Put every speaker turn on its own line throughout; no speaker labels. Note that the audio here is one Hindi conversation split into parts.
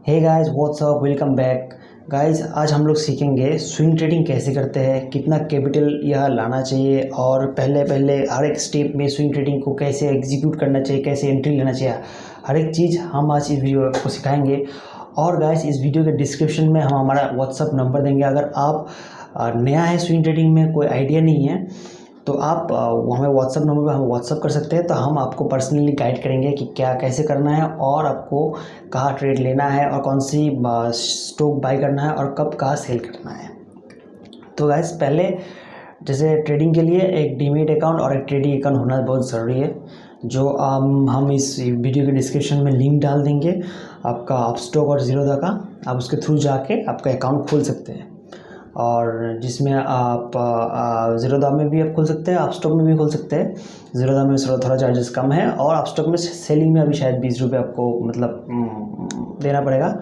हे guys what's up welcome back guys. आज हम लोग सीखेंगे स्विंग ट्रेडिंग कैसे करते हैं, कितना कैपिटल यह लाना चाहिए और पहले पहले हर एक स्टेप में स्विंग ट्रेडिंग को कैसे एग्जीक्यूट करना चाहिए, कैसे एंट्री लेना चाहिए, हर एक चीज़ हम आज इस वीडियो को सिखाएंगे। और गाइस इस वीडियो के डिस्क्रिप्शन में हम हमारा व्हाट्सअप नंबर देंगे। अगर आप नया है स्विंग ट्रेडिंग में, कोई आइडिया नहीं है, तो आप हमें व्हाट्सअप नंबर पर हम व्हाट्सअप कर सकते हैं। तो हम आपको पर्सनली गाइड करेंगे कि क्या कैसे करना है और आपको कहाँ ट्रेड लेना है और कौन सी स्टॉक बाय करना है और कब कहाँ सेल करना है। तो गाइस पहले जैसे ट्रेडिंग के लिए एक डीमैट अकाउंट और एक ट्रेडिंग अकाउंट होना बहुत ज़रूरी है, जो हम इस वीडियो के डिस्क्रिप्शन में लिंक डाल देंगे आपका अपस्टॉक और ज़ीरोधा का। आप उसके थ्रू जाके आपका अकाउंट खोल सकते हैं और जिसमें आप ज़ीरोधा में भी आप खोल सकते हैं, अपस्टॉक में भी खोल सकते हैं। ज़ीरोधा में थोड़ा चार्जेस कम है और अपस्टॉक में सेलिंग में अभी शायद 20 रुपये आपको देना पड़ेगा।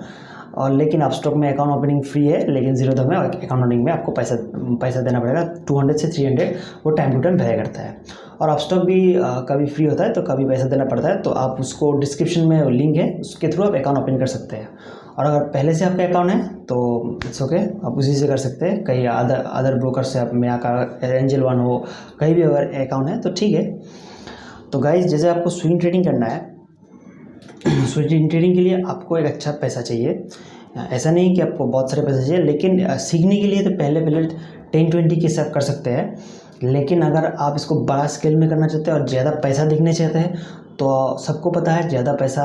और लेकिन अपस्टॉक में अकाउंट ओपनिंग फ्री है, लेकिन ज़ीरोधा में अकाउंट ओपनिंग में आपको पैसा देना पड़ेगा 200 से 300। वो टाइम टू टाइम वेरी करता है। और अपस्टॉक भी कभी फ्री होता है तो कभी पैसा देना पड़ता है। तो आप उसको डिस्क्रिप्शन में लिंक है, उसके थ्रू आप अकाउंट ओपन कर सकते हैं। और अगर पहले से आपका अकाउंट है तो इट्स ओके, आप उसी से कर सकते हैं। कहीं अदर ब्रोकर से आप मेरा का एंजल वन हो, कहीं भी अगर अकाउंट है तो ठीक है। तो गाइज जैसे आपको स्विंग ट्रेडिंग करना है, स्विंग ट्रेडिंग के लिए आपको एक अच्छा पैसा चाहिए। ऐसा नहीं कि आपको बहुत सारे पैसे चाहिए, लेकिन सीखने के लिए तो पहले 10-20 के साथ कर सकते हैं। लेकिन अगर आप इसको बड़ा स्केल में करना चाहते हैं और ज़्यादा पैसा दिखने चाहते हैं, तो सबको पता है ज़्यादा पैसा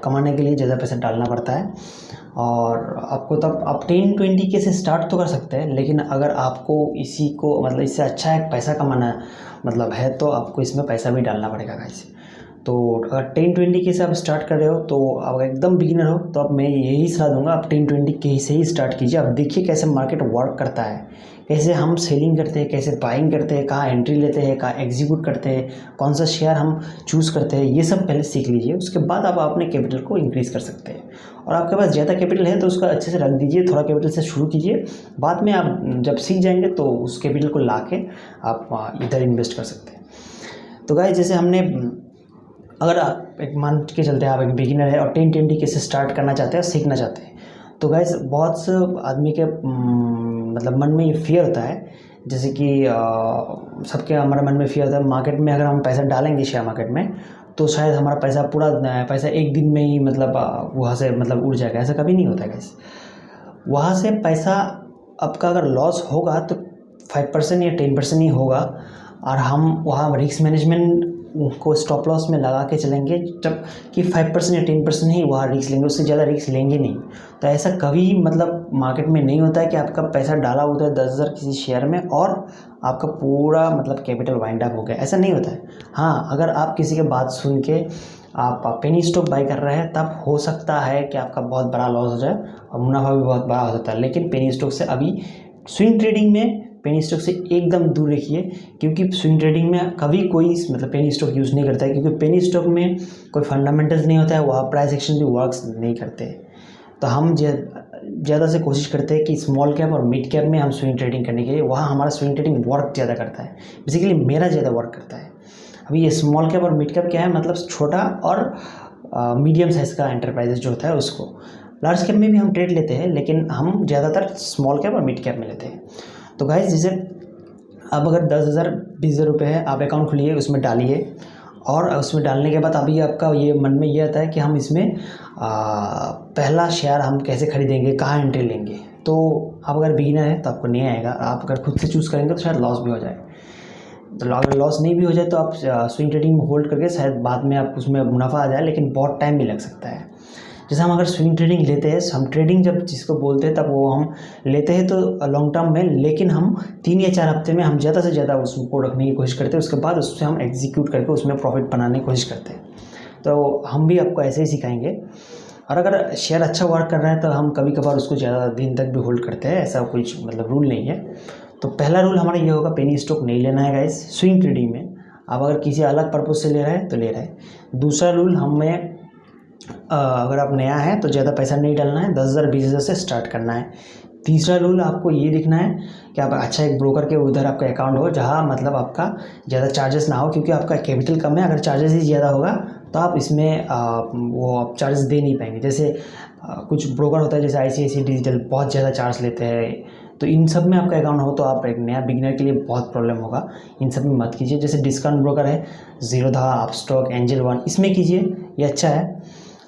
कमाने के लिए ज़्यादा पैसा डालना पड़ता है। और आपको तब आप 10-20 के से स्टार्ट तो कर सकते हैं, लेकिन अगर आपको इसी को इससे अच्छा एक पैसा कमाना है तो आपको इसमें पैसा भी डालना पड़ेगा गाइस। तो अगर 10-20 के से आप स्टार्ट कर रहे हो, तो आप एकदम बिगिनर हो, तो अब मैं यही सलाह दूंगा आप 10-20 के से ही स्टार्ट कीजिए। आप देखिए कैसे मार्केट वर्क करता है, कैसे हम सेलिंग करते हैं, कैसे बाइंग करते हैं, कहाँ एंट्री लेते हैं, कहाँ एग्जीक्यूट करते हैं, कौन सा शेयर हम चूज़ करते हैं, ये सब पहले सीख लीजिए। उसके बाद आप अपने कैपिटल को इंक्रीज़ कर सकते हैं। और आपके पास ज़्यादा कैपिटल है तो उसका अच्छे से रख दीजिए, थोड़ा कैपिटल से शुरू कीजिए। बाद में आप जब सीख जाएंगे तो उस कैपिटल को ला के आप इधर इन्वेस्ट कर सकते हैं। तो गाइस जैसे हमने, अगर आप एक मान के चलते हैं आप एक बिगिनर है और 10-20 के से स्टार्ट करना चाहते हैं, सीखना चाहते हैं, तो गाइस बहुत से आदमी के मन में ये फियर होता है, जैसे कि सबके हमारे मन में फियर होता है मार्केट में अगर हम पैसा डालेंगे शेयर मार्केट में तो शायद हमारा पैसा एक दिन में ही वहाँ से उड़ जाएगा। ऐसा कभी नहीं होता है गाइस। वहाँ से पैसा आपका अगर लॉस होगा तो 5% या 10% ही होगा। और हम वहाँ रिस्क मैनेजमेंट को स्टॉप लॉस में लगा के चलेंगे, जब कि 5% या 10% ही वहाँ रिस्क लेंगे, उससे ज़्यादा रिस्क लेंगे नहीं। तो ऐसा कभी मार्केट में नहीं होता है कि आपका पैसा डाला होता है 10,000 किसी शेयर में और आपका पूरा कैपिटल वाइंड अप हो गया, ऐसा नहीं होता है। हाँ, अगर आप किसी के बात सुन के आप पेनी स्टॉक बाई कर रहे हैं, तब हो सकता है कि आपका बहुत बड़ा लॉस हो जाए और मुनाफा भी बहुत बड़ा हो सकता है। लेकिन पेनी स्टॉक से अभी स्विंग ट्रेडिंग में पेनी स्टॉक से एकदम दूर रखिए, क्योंकि स्विंग ट्रेडिंग में कभी कोई पेनी स्टॉक यूज़ नहीं करता है, क्योंकि पेनी स्टॉक में कोई फंडामेंटल्स नहीं होता है, वहाँ प्राइस एक्शन भी वर्क्स नहीं करते। तो हम ज़्यादा से कोशिश करते हैं कि स्मॉल कैप और मिड कैप में हम स्विंग ट्रेडिंग करने के लिए, वहाँ हमारा स्विंग ट्रेडिंग वर्क ज़्यादा करता है। बेसिकली मेरा ज़्यादा वर्क करता है। अभी ये स्मॉल कैप और मिड कैप क्या है, छोटा और मीडियम साइज़ का एंटरप्राइजेज जो होता है उसको। लार्ज कैप में भी हम ट्रेड लेते हैं, लेकिन हम ज़्यादातर स्मॉल कैप और मिड कैप में लेते हैं। तो गाइस जैसे अब अगर 10,000 20,000 रुपये है, आप अकाउंट खोलिए, उसमें डालिए। और उसमें डालने के बाद अभी आपका ये मन में ये आता है कि हम इसमें पहला शेयर हम कैसे खरीदेंगे, कहाँ एंट्री लेंगे। तो आप अगर बिगिनर है तो आपको नहीं आएगा। आप अगर खुद से चूज़ करेंगे तो शायद लॉस भी हो जाए। तो अगर लॉस नहीं भी हो जाए तो आप स्विंग ट्रेडिंग में होल्ड करके शायद बाद में आप उसमें मुनाफा आ जाए, लेकिन बहुत टाइम भी लग सकता है। जैसे हम अगर स्विंग ट्रेडिंग लेते हैं, हम ट्रेडिंग जब जिसको बोलते हैं तब वो हम लेते हैं तो लॉन्ग टर्म में, लेकिन हम 3 या 4 हफ्ते में हम ज़्यादा से ज़्यादा उसको रखने की कोशिश करते हैं। उसके बाद उससे हम एग्जीक्यूट करके उसमें प्रॉफिट बनाने की कोशिश करते हैं। तो हम भी आपको ऐसे ही सिखाएंगे। और अगर शेयर अच्छा वर्क कर रहा है तो हम कभी कभार उसको ज़्यादा दिन तक भी होल्ड करते हैं, ऐसा कुछ रूल नहीं है। तो पहला रूल हमारा ये होगा, पेनी स्टॉक नहीं लेना है गाइस स्विंग ट्रेडिंग में। आप अगर किसी अलग पर्पज़ से ले रहे हैं तो ले रहे हैं। दूसरा रूल, हमें अगर आप नया है तो ज़्यादा पैसा नहीं डालना है, 10,000 20,000 से स्टार्ट करना है। तीसरा रूल, आपको ये देखना है कि आप अच्छा एक ब्रोकर के उधर आपका अकाउंट हो, जहाँ आपका ज़्यादा चार्जेस ना हो, क्योंकि आपका कैपिटल कम है। अगर चार्जेस ही ज़्यादा होगा तो आप इसमें वो आप चार्जेस दे नहीं पाएंगे। जैसे कुछ ब्रोकर होता है जैसे ICICI डिजिटल बहुत ज़्यादा चार्ज लेते हैं, तो इन सब में आपका अकाउंट हो तो आप एक नया बिगिनर के लिए बहुत प्रॉब्लम होगा। इन सब में मत कीजिए। जैसे डिस्काउंट ब्रोकर है ज़ीरोधा, अपस्टॉक, एंजल वन, इसमें कीजिए, ये अच्छा है।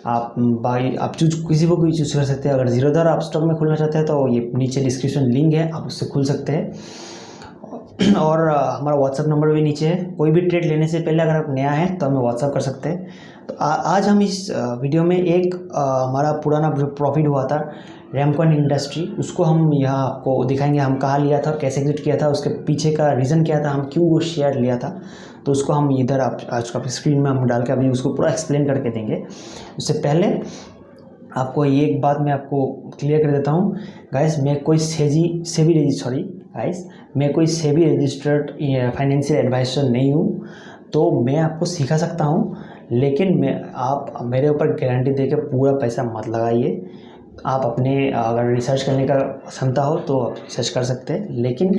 आप बाई आप चूज किसी को भी चूज़ कर सकते हैं। अगर ज़ीरोधा और अपस्टॉक में खुलना चाहते हैं तो ये नीचे डिस्क्रिप्शन लिंक है, आप उससे खुल सकते हैं। और हमारा व्हाट्सअप नंबर भी नीचे है। कोई भी ट्रेड लेने से पहले अगर आप नया है तो हमें व्हाट्सअप कर सकते हैं। तो आज हम इस वीडियो में एक हमारा पुराना जो प्रॉफिट हुआ था रैमकॉन इंडस्ट्री, उसको हम यहाँ आपको दिखाएंगे। हम कहाँ लिया था और कैसे एग्जिट किया था, उसके पीछे का रीज़न क्या था, हम क्यों वो शेयर लिया था। तो उसको हम इधर आप आज का स्क्रीन में हम डाल के अभी उसको पूरा एक्सप्लेन करके देंगे। उससे पहले आपको ये एक बात मैं आपको क्लियर कर देता हूँ गाइस, मैं कोई मैं कोई सेबी रजिस्टर्ड फाइनेंशियल एडवाइज़र नहीं हूँ। तो मैं आपको सिखा सकता हूँ, लेकिन आप मेरे ऊपर गारंटी दे के पूरा पैसा मत लगाइए। आप अपने अगर रिसर्च करने का क्षमता हो तो आप रिसर्च कर सकते हैं, लेकिन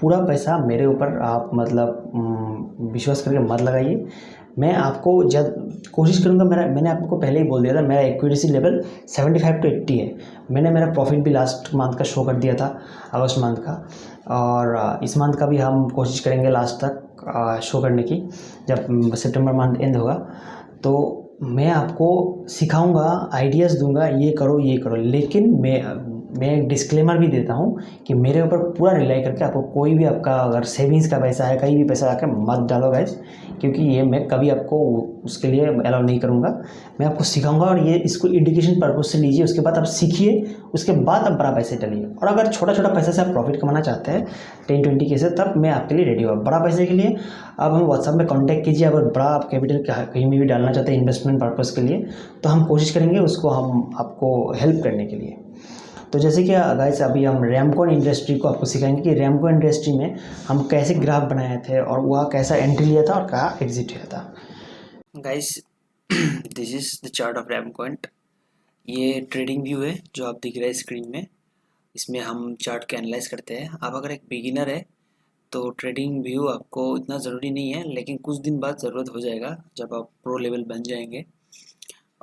पूरा पैसा मेरे ऊपर आप मतलब विश्वास करके मत लगाइए। मैं आपको जब कोशिश करूँगा, मैंने आपको पहले ही बोल दिया था मेरा एक्यूरेसी लेवल 75 to 80 है। मैंने मेरा प्रॉफिट भी लास्ट मंथ का शो कर दिया था, अगस्त मंथ का, और इस मंथ का भी हम कोशिश करेंगे लास्ट तक शो करने की, जब सितंबर मंथ एंड होगा। तो मैं आपको सिखाऊंगा, आइडियाज़ दूंगा, ये करो ये करो, लेकिन मैं एक डिस्क्लेमर भी देता हूँ कि मेरे ऊपर पूरा रिलाई करके आपको कोई भी आपका अगर सेविंग्स का पैसा है कहीं भी पैसा आकर मत डालो गाइज, क्योंकि ये मैं कभी आपको उसके लिए अलाउ नहीं करूँगा। मैं आपको सिखाऊंगा और ये इसको एजुकेशन पर्पज से लीजिए, उसके बाद आप सीखिए, उसके बाद आप बड़ा पैसे डालिए। और अगर छोटा छोटा पैसा से आप प्रॉफिट कमाना चाहते हैं 10-20 के से, तब मैं आपके लिए रेडी हूँ। बड़ा पैसे के लिए आप हमें व्हाट्सअप में कांटेक्ट कीजिए। अगर बड़ा आप कैपिटल कहीं में भी डालना चाहते हैं इन्वेस्टमेंट पर्पज़ के लिए, तो हम कोशिश करेंगे उसको हम आपको हेल्प करने के लिए। तो जैसे कि गाइस अभी हम रैमकॉन इंडस्ट्री को आपको सिखाएंगे कि रैमकॉन इंडस्ट्री में हम कैसे ग्राफ बनाए थे और वह कैसा एंट्री लिया था और कहाँ एग्जिट लिया था। Guys this is the chart of Ramcon. ये ट्रेडिंग व्यू है जो आप दिख रहे हैं स्क्रीन में। इसमें हम चार्ट के एनालाइज करते हैं। आप अगर एक बिगिनर है तो ट्रेडिंग व्यू आपको इतना ज़रूरी नहीं है, लेकिन कुछ दिन बाद ज़रूरत हो जाएगा जब आप प्रो लेवल बन जाएंगे,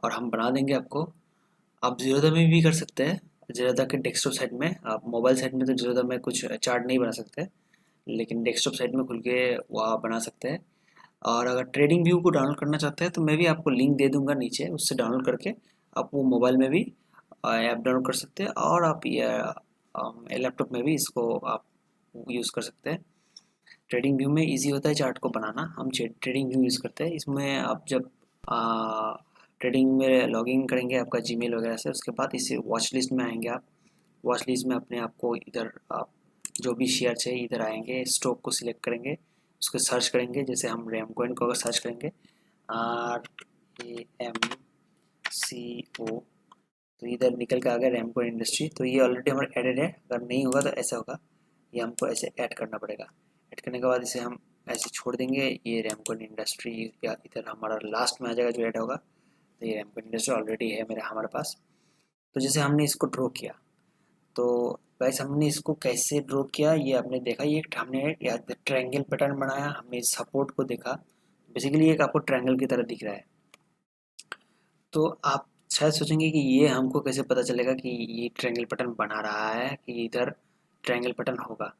और हम बना देंगे आपको। आप ज़ीरोधा में भी कर सकते हैं। ज़ीरोधा के डेस्कटॉप साइट में, आप मोबाइल साइट में तो ज़ीरोधा में कुछ चार्ट नहीं बना सकते, लेकिन डेस्कटॉप साइट में खुल के वहाँ बना सकते हैं। और अगर ट्रेडिंग व्यू को डाउनलोड करना चाहते हैं तो मैं भी आपको लिंक दे दूंगा नीचे, उससे डाउनलोड करके आप वो मोबाइल में भी ऐप डाउनलोड कर सकते हैं, और आप ये लैपटॉप में भी इसको आप यूज़ कर सकते हैं। ट्रेडिंग व्यू में इजी होता है चार्ट को बनाना। हम ट्रेडिंग व्यू यूज़ करते हैं। इसमें आप जब ट्रेडिंग में लॉगिन करेंगे आपका जीमेल वगैरह से, उसके बाद इसे वॉच लिस्ट में आएंगे। आप वॉच लिस्ट में अपने आप को इधर आप जो भी शेयर चाहिए इधर आएंगे, स्टॉक को सिलेक्ट करेंगे, उसको सर्च करेंगे। जैसे हम रैमकॉइन को अगर सर्च करेंगे RAMCO, तो इधर निकल के आ गया रैमकॉइन इंडस्ट्री। तो ये ऑलरेडी हमारा एडेड है। अगर नहीं होगा तो ऐसा होगा, ये हमको ऐसे ऐड करना पड़ेगा। ऐड करने के बाद इसे हम ऐसे छोड़ देंगे। ये रैमकॉइन इंडस्ट्री या इधर हमारा लास्ट में आ जाएगा जो ऐड होगा। तो ये रैमकॉइन इंडस्ट्री ऑलरेडी है हमारे पास। तो जैसे हमने इसको ड्रॉ किया, तो गाइस हमने इसको कैसे ड्रॉ किया ये आपने देखा। ये हमने ट्रायंगल पैटर्न बनाया, हमने सपोर्ट को देखा। बेसिकली एक आपको ट्रायंगल की तरह दिख रहा है। तो आप शायद सोचेंगे कि ये हमको कैसे पता चलेगा कि ये ट्रायंगल पैटर्न बना रहा है, कि इधर ट्रायंगल पैटर्न होगा।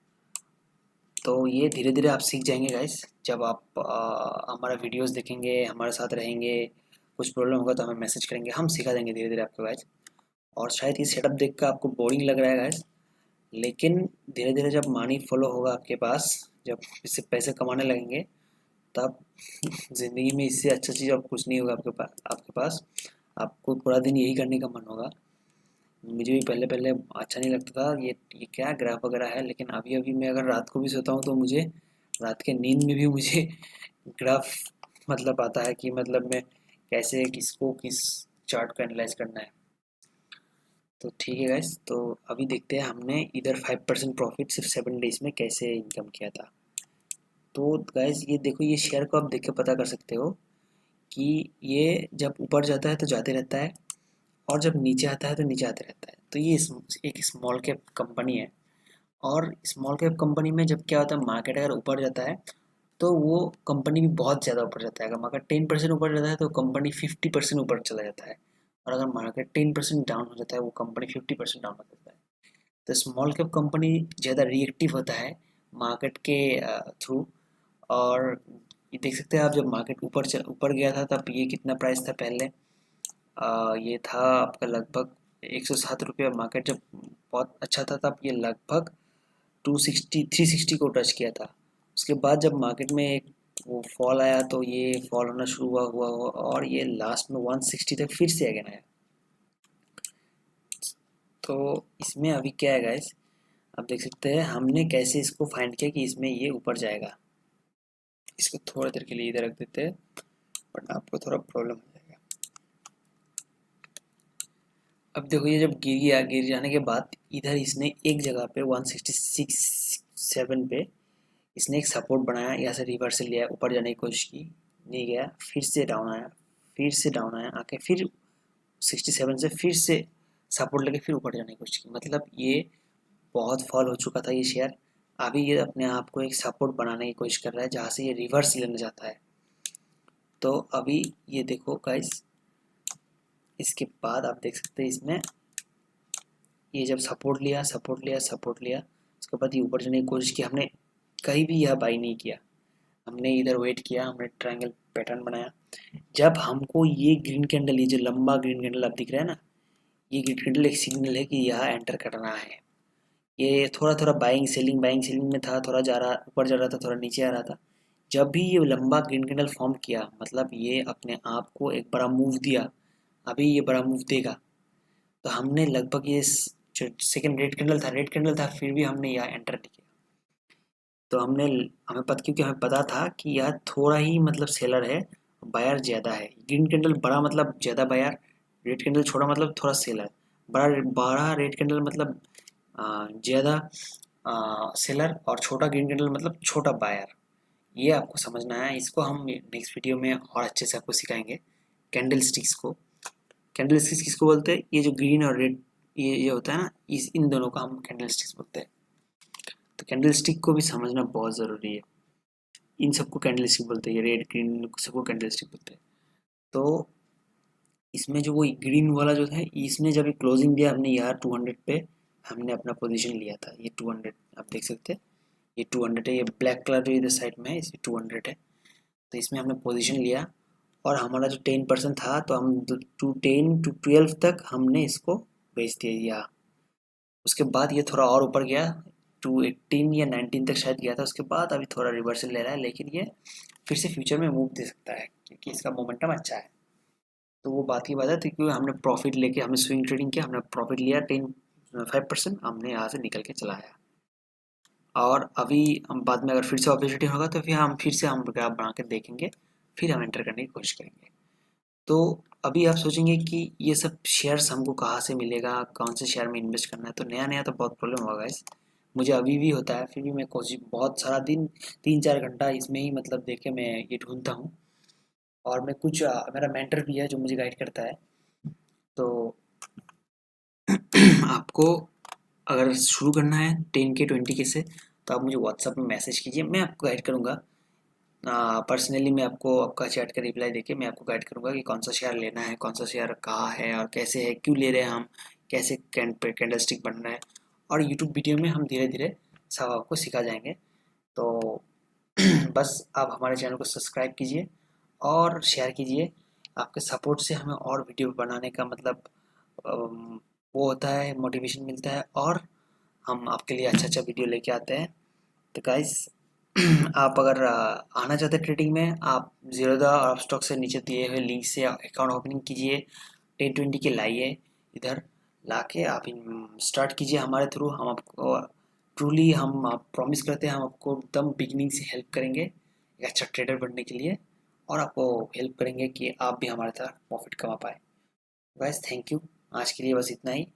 तो ये धीरे धीरे आप सीख जाएंगे गाइस। जब आप हमारा वीडियोस देखेंगे, हमारे साथ रहेंगे, कुछ प्रॉब्लम होगा तो हमें मैसेज करेंगे, हम सिखा देंगे धीरे धीरे आपको गाइस। और शायद ये सेटअप देख कर आपको बोरिंग लग रहा है गाइस, लेकिन धीरे धीरे जब मनी फॉलो होगा आपके पास, जब इससे पैसे कमाने लगेंगे, तब ज़िंदगी में इससे अच्छा चीज़ और कुछ नहीं होगा आपके पास। आपको पूरा दिन यही करने का मन होगा। मुझे भी पहले पहले अच्छा नहीं लगता था ये क्या ग्राफ वगैरह है, लेकिन अभी अभी मैं अगर रात को भी सोता हूँ तो मुझे रात के नींद में भी मुझे ग्राफ मतलब आता है कि मतलब मैं कैसे किसको किस चार्ट को एनालाइज करना है। तो ठीक है गाइस, तो अभी देखते हैं हमने इधर 5% प्रॉफिट सिर्फ 7 डेज में कैसे इनकम किया था। तो गाइस ये देखो, ये शेयर को आप देख के पता कर सकते हो कि ये जब ऊपर जाता है तो जाते रहता है, और जब नीचे आता है तो नीचे आते रहता है। तो ये एक स्मॉल कैप कंपनी है, और स्मॉल कैप कंपनी में जब क्या होता है, मार्केट अगर ऊपर जाता है
तो वो कंपनी भी बहुत ज़्यादा ऊपर जाता है। अगर मार्केट 10% ऊपर जाता है तो कंपनी 50% ऊपर चला जाता है, और अगर मार्केट 10% डाउन हो जाता है वो कंपनी 50% डाउन हो जाता है। तो स्मॉल कैप कंपनी ज़्यादा रिएक्टिव होता है मार्केट के थ्रू। और ये देख सकते हैं आप, जब मार्केट ऊपर गया था तब ये कितना प्राइस था पहले, ये था आपका लगभग 107 रुपये। मार्केट जब बहुत अच्छा था तब ये लगभग 360 को टच किया था। उसके बाद जब मार्केट में एक वो फॉल आया तो ये फॉल होना शुरू हुआ और ये लास्ट में 160 तक फिर से अगेन आया। तो इसमें अभी क्या है गाइस, आप देख सकते हैं हमने कैसे इसको फाइंड किया कि इसमें ये ऊपर जाएगा। इसको थोड़ी देर के लिए इधर रख देते हैं, बट आपको थोड़ा प्रॉब्लम हो जाएगा। अब देखो ये जब गिर जाने के बाद इधर इसने एक जगह पे 166.7 पे इसने एक सपोर्ट बनाया, यहाँ से रिवर्सल लिया, ऊपर जाने की कोशिश की, नहीं गया, फिर से डाउन आया, फिर से डाउन आया, आके फिर 67 से फिर से सपोर्ट लेके फिर ऊपर जाने की कोशिश की। मतलब ये बहुत फॉल हो चुका था ये शेयर। अभी ये अपने आप को एक सपोर्ट बनाने की कोशिश कर रहा है जहाँ से ये रिवर्स लेना चाहता है। तो अभी ये देखो गाइस, इसके बाद आप देख सकते हैं इसमें ये जब सपोर्ट लिया उसके बाद ये ऊपर जाने की कोशिश की। हमने कहीं भी यह बाई नहीं किया, हमने इधर वेट किया, हमने ट्रायंगल पैटर्न बनाया। जब हमको ये ग्रीन कैंडल, ये जो लंबा ग्रीन कैंडल आप दिख रहा है ना, ये ग्रीन कैंडल एक सिग्नल है कि यहाँ एंटर करना है। ये थोड़ा थोड़ा बाइंग सेलिंग में था, थोड़ा जा रहा, ऊपर जा रहा था, थोड़ा नीचे आ रहा था। जब भी ये लंबा ग्रीन कैंडल फॉर्म किया मतलब ये अपने आप को एक बड़ा मूव दिया। अभी ये बड़ा मूव देगा, तो हमने लगभग ये जो सेकंड रेड कैंडल था फिर भी हमने यहाँ एंटर नहीं किया। तो क्योंकि हमें पता था कि यह थोड़ा ही मतलब सेलर है, बायर ज़्यादा है। ग्रीन कैंडल बड़ा मतलब ज़्यादा बायर, रेड कैंडल छोटा मतलब थोड़ा सेलर। बड़ा बड़ा रेड कैंडल मतलब ज़्यादा सेलर, और छोटा ग्रीन कैंडल मतलब छोटा बायर। ये आपको समझना है। इसको हम नेक्स्ट वीडियो में और अच्छे से आपको सिखाएंगे। कैंडल स्टिक्स को, कैंडल स्टिक्स किसको बोलते हैं, ये जो ग्रीन और रेड ये होता है ना, इन दोनों का हम कैंडल स्टिक्स बोलते हैं। तो कैंडल स्टिक को भी समझना बहुत ज़रूरी है। इन सबको कैंडल स्टिक बोलते हैं, रेड ग्रीन सबको कैंडल स्टिक बोलते हैं। तो इसमें जो वो ग्रीन वाला जो था, इसने जब क्लोजिंग दिया हमने यहाँ 200 पे हमने अपना पोजीशन लिया था। ये 200 आप देख सकते हैं, ये 200 है। ये ब्लैक कलर जो इधर साइड में है इसे 200 है। तो इसमें हमने पोजीशन लिया और हमारा जो 10% था तो हम 10 to 12 तक हमने इसको बेच दिया। उसके बाद ये थोड़ा और ऊपर गया, 218 या 19 तक शायद गया था। उसके बाद अभी थोड़ा रिवर्सल ले रहा है, लेकिन ये फिर से फ्यूचर में मूव दे सकता है क्योंकि इसका मोमेंटम अच्छा है। तो वो बात की बात है, तो क्योंकि हमने प्रॉफिट लेके हमने स्विंग ट्रेडिंग किया, हमने प्रॉफिट लिया 5%, हमने यहाँ से निकल के चला आया। और अभी हम बाद में अगर फिर से अपॉर्चुनिटी होगा तो फिर से हम ग्राफ बना के देखेंगे, फिर हम एंटर करने की कोशिश करेंगे। तो अभी आप सोचेंगे कि ये सब शेयर्स हमको कहाँ से मिलेगा, कौन से शेयर में इन्वेस्ट करना है। तो नया नया तो बहुत प्रॉब्लम होगा इस, मुझे अभी भी होता है, फिर भी मैं कोशिश बहुत सारा दिन 3-4 घंटा इसमें ही मतलब देख के मैं ये ढूंढता हूँ। और मैं कुछ मेरा मेंटर भी है जो मुझे गाइड करता है। तो आपको अगर शुरू करना है 10K 20K से तो आप मुझे व्हाट्सएप में मैसेज कीजिए, मैं आपको गाइड करूँगा। पर्सनली मैं आपको आपका चैट का रिप्लाई देके मैं आपको गाइड करूँगा कि कौन सा शेयर लेना है, कौन सा शेयर कहाँ है और कैसे है, क्यों ले रहे हैं हम, कैसे कैंडल स्टिक बनना है। और यूट्यूब वीडियो में हम धीरे धीरे सब आपको सिखा जाएंगे। तो बस आप हमारे चैनल को सब्सक्राइब कीजिए और शेयर कीजिए। आपके सपोर्ट से हमें और वीडियो बनाने का मतलब वो होता है, मोटिवेशन मिलता है और हम आपके लिए अच्छा अच्छा वीडियो लेके आते हैं। तो गाइस आप अगर आना चाहते हैं ट्रेडिंग में, आप जीरोधा और अपस्टॉक से नीचे दिए हुए लिंक से अकाउंट ओपनिंग कीजिए, 10-20 के लाइए, इधर लाके आप स्टार्ट कीजिए हमारे थ्रू। हम आपको ट्रूली हम आप प्रॉमिस करते हैं हम आपको एकदम बिगिनिंग से हेल्प करेंगे एक अच्छा ट्रेडर बनने के लिए, और आपको हेल्प करेंगे कि आप भी हमारे तरह प्रॉफिट कमा पाए। गाइस थैंक यू, आज के लिए बस इतना ही।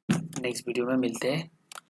नेक्स्ट वीडियो में मिलते हैं।